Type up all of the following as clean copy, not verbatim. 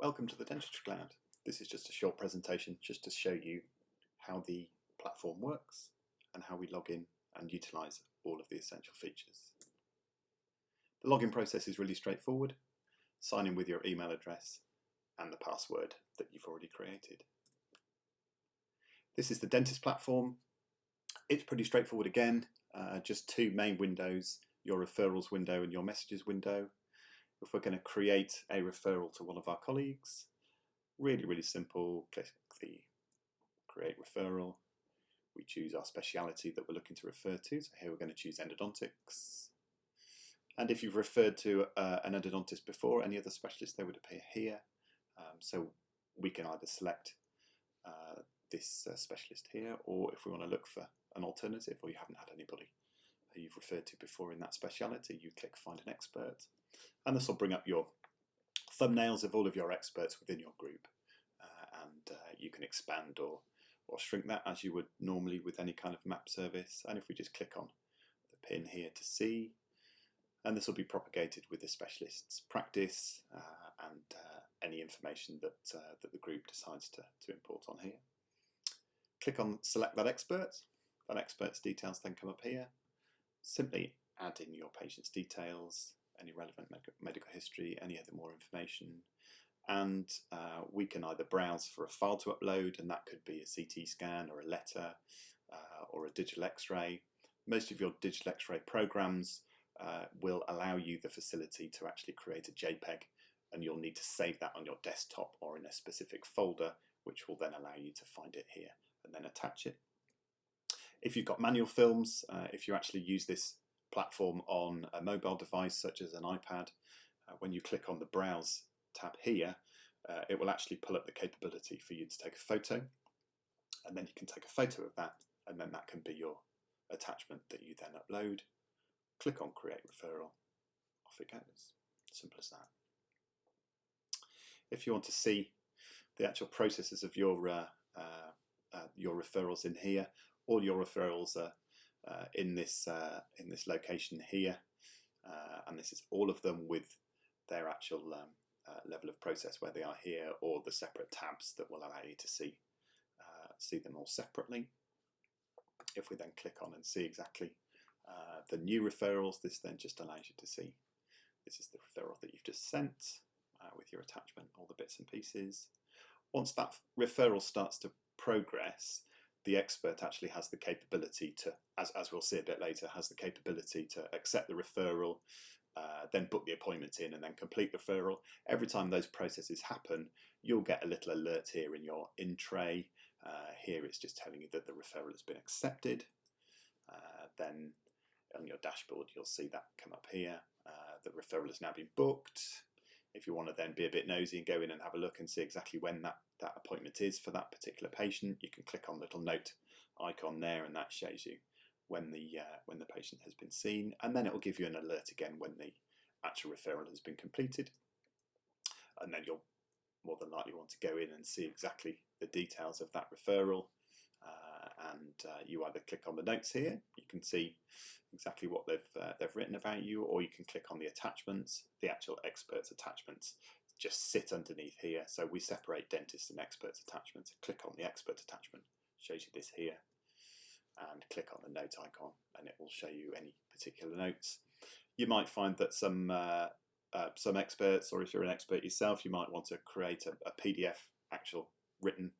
Welcome to the Dentistry Cloud. This is just a short presentation just to show you how the platform works and how we log in and utilize all of the essential features. The login process is really straightforward. Sign in with your email address and the password that you've already created. This is the dentist platform. It's pretty straightforward again, just two main windows, your referrals window and your messages window. If we're going to create a referral to one of our colleagues, really simple, click the create referral. We choose our speciality that we're looking to refer to, so here we're going to choose endodontics. And if you've referred to an endodontist before, any other specialist, they would appear here. So we can either select this specialist here, or if we want to look for an alternative, or you haven't had anybody who you've referred to before in that speciality, you click find an expert. And this will bring up your thumbnails of all of your experts within your group, and you can expand or shrink that as you would normally with any kind of map service. And if we just click on the pin here to see, and this will be propagated with the specialist's practice and any information that the group decides to import on here. Click on select that expert. That expert's details then come up here. Simply add in your patient's details, any relevant medical history, any other more information, and we can either browse for a file to upload, and that could be a CT scan or a letter or a digital x-ray. Most of your digital x-ray programs will allow you the facility to actually create a JPEG, and you'll need to save that on your desktop or in a specific folder, which will then allow you to find it here and then attach it. If you've got manual films, if you actually use this platform on a mobile device such as an iPad, when you click on the Browse tab here, it will actually pull up the capability for you to take a photo, and then you can take a photo of that, and then that can be your attachment that you then upload. Click on Create Referral, off it goes. Simple as that. If you want to see the actual processes of your referrals in here, all your referrals are in this location here, and this is all of them with their actual level of process where they are here, or the separate tabs that will allow you to see them all separately. If we then click on and see exactly the new referrals, this then just allows you to see this is the referral that you've just sent with your attachment, all the bits and pieces. Once that referral starts to progress, the expert actually has the capability to, as we'll see a bit later, has the capability to accept the referral, then book the appointment in, and then complete the referral. Every time those processes happen, you'll get a little alert here in your in tray. Here it's just telling you that the referral has been accepted. Then on your dashboard, you'll see that come up here. The referral has now been booked. If you want to then be a bit nosy and go in and have a look and see exactly when that appointment is for that particular patient, you can click on the little note icon there, and that shows you when the patient has been seen, and then it will give you an alert again when the actual referral has been completed, and then you'll more than likely want to go in and see exactly the details of that referral, and you either click on the notes here, you can see exactly what they've written about you, or you can click on the attachments. The actual experts attachments just sit underneath here, so we separate dentists and experts attachments. Click on the expert attachment, shows you this here, and click on the note icon, and it will show you any particular notes. You might find that some experts, or if you're an expert yourself, you might want to create a PDF actual written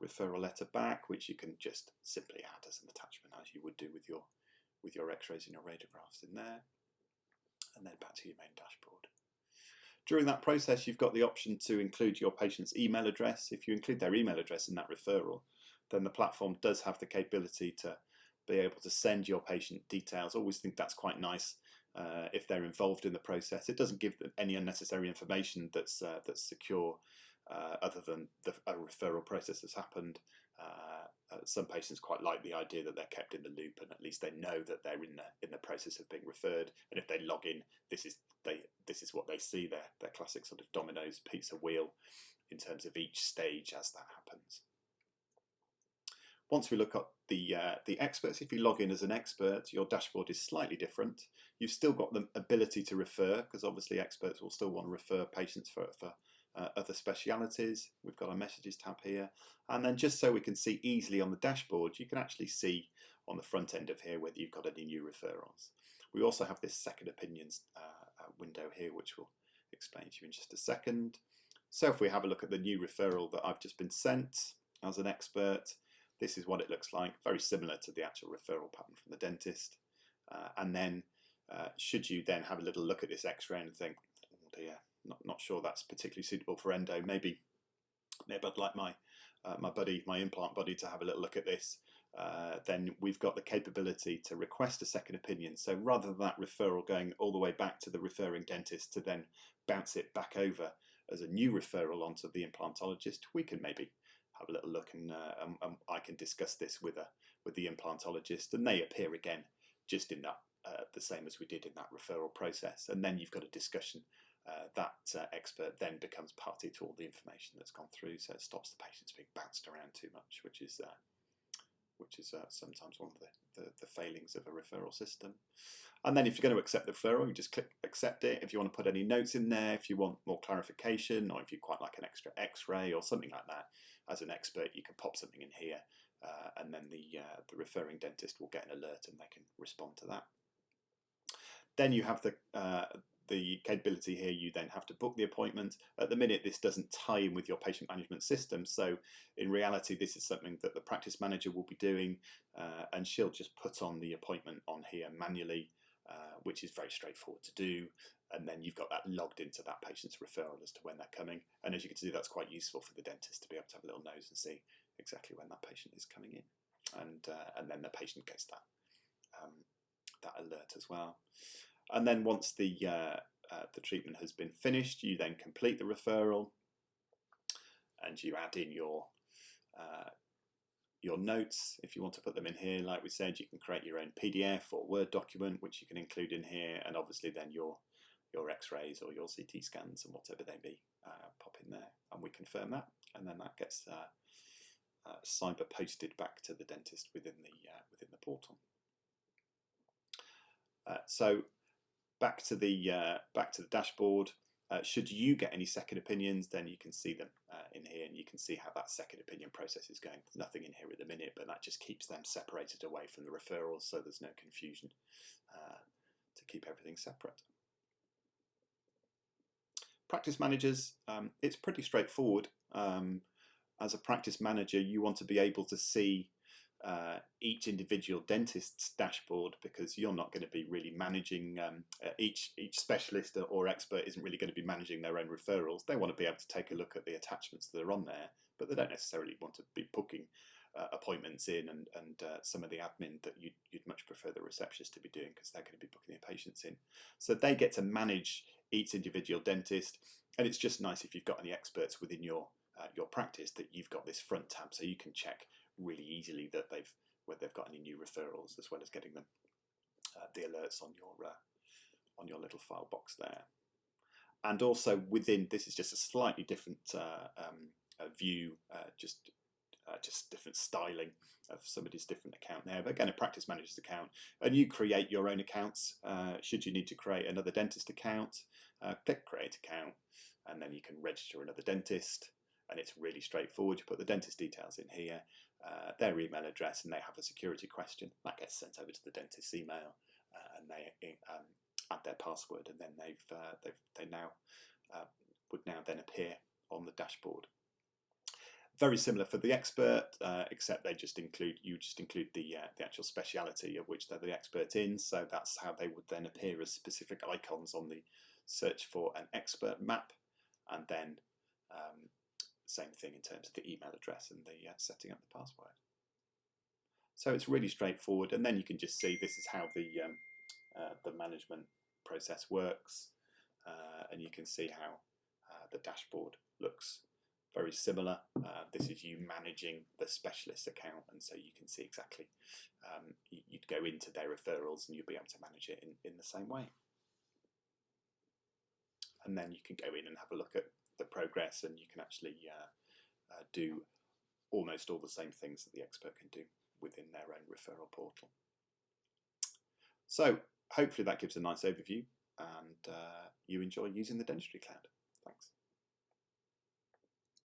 referral letter back, which you can just simply add as an attachment, as you would do with your x-rays and your radiographs in there, and then back to your main dashboard. During that process, you've got the option to include your patient's email address. If you include their email address in that referral, then the platform does have the capability to be able to send your patient details. Always think that's quite nice if they're involved in the process. It doesn't give them any unnecessary information that's secure, other than a referral process has happened. Some patients quite like the idea that they're kept in the loop, and at least they know that they're in the process of being referred. And if they log in, this is what they see, their classic sort of Domino's pizza wheel in terms of each stage as that happens. Once we look at the experts, if you log in as an expert, your dashboard is slightly different. You've still got the ability to refer, because obviously experts will still want to refer patients for other specialities. We've got our messages tab here. And then just so we can see easily on the dashboard, you can actually see on the front end of here whether you've got any new referrals. We also have this second opinions window here, which we'll explain to you in just a second. So if we have a look at the new referral that I've just been sent as an expert, this is what it looks like, very similar to the actual referral pattern from the dentist. And then should you then have a little look at this x-ray and think, oh dear, not sure that's particularly suitable for endo, maybe I'd like my implant buddy to have a little look at this, then we've got the capability to request a second opinion. So rather than that referral going all the way back to the referring dentist to then bounce it back over as a new referral onto the implantologist, we can maybe have a little look and I can discuss this with the implantologist, and they appear again just in that the same as we did in that referral process, and then you've got a discussion. That expert then becomes party to all the information that's gone through, so it stops the patients being bounced around too much, which is sometimes one of the failings of a referral system. And then if you're going to accept the referral, you just click accept it. If you want to put any notes in there, if you want more clarification, or if you quite like an extra x-ray or something like that, as an expert you can pop something in here, and then the referring dentist will get an alert and they can respond to that. Then you have the capability here, you then have to book the appointment. At the minute this doesn't tie in with your patient management system, so in reality this is something that the practice manager will be doing, and she'll just put on the appointment on here manually, which is very straightforward to do, and then you've got that logged into that patient's referral as to when they're coming, and as you can see that's quite useful for the dentist to be able to have a little nose and see exactly when that patient is coming in, and then the patient gets that alert as well. And then once the treatment has been finished, you then complete the referral and you add in your notes if you want to put them in here. Like we said, you can create your own PDF or Word document which you can include in here, and obviously then your x-rays or your CT scans and whatever they be pop in there, and we confirm that, and then that gets cyber posted back to the dentist within the portal. So back to the dashboard. Should you get any second opinions, then you can see them in here, and you can see how that second opinion process is going. There's nothing in here at the minute, but that just keeps them separated away from the referrals, so there's no confusion, to keep everything separate. Practice managers, it's pretty straightforward. As a practice manager, you want to be able to see each individual dentist's dashboard, because you're not going to be really managing each specialist or expert isn't really going to be managing their own referrals. They want to be able to take a look at the attachments that are on there, but they don't necessarily want to be booking appointments in and some of the admin that you'd much prefer the receptionist to be doing, because they're going to be booking their patients in. So they get to manage each individual dentist, and it's just nice if you've got any experts within your practice that you've got this front tab, so you can check really easily that whether they've got any new referrals, as well as getting them the alerts on your little file box there. And also within this is just a slightly different view, just different styling of somebody's different account there. But again, a practice manager's account, and you create your own accounts. Should you need to create another dentist account, click create account, and then you can register another dentist. And it's really straightforward. You put the dentist details in here, their email address, and they have a security question that gets sent over to the dentist's email, and they add their password, and then they would now then appear on the dashboard. Very similar for the expert, except you just include the actual speciality of which they're the expert in. So that's how they would then appear as specific icons on the search for an expert map, and then same thing in terms of the email address and the setting up the password. So it's really straightforward, and then you can just see this is how the management process works, and you can see how the dashboard looks very similar. This is you managing the specialist account, and so you can see exactly, you'd go into their referrals and you'll be able to manage it in the same way. And then you can go in and have a look at the progress, and you can actually do almost all the same things that the expert can do within their own referral portal. So hopefully that gives a nice overview, and you enjoy using the Dentistry Cloud. Thanks.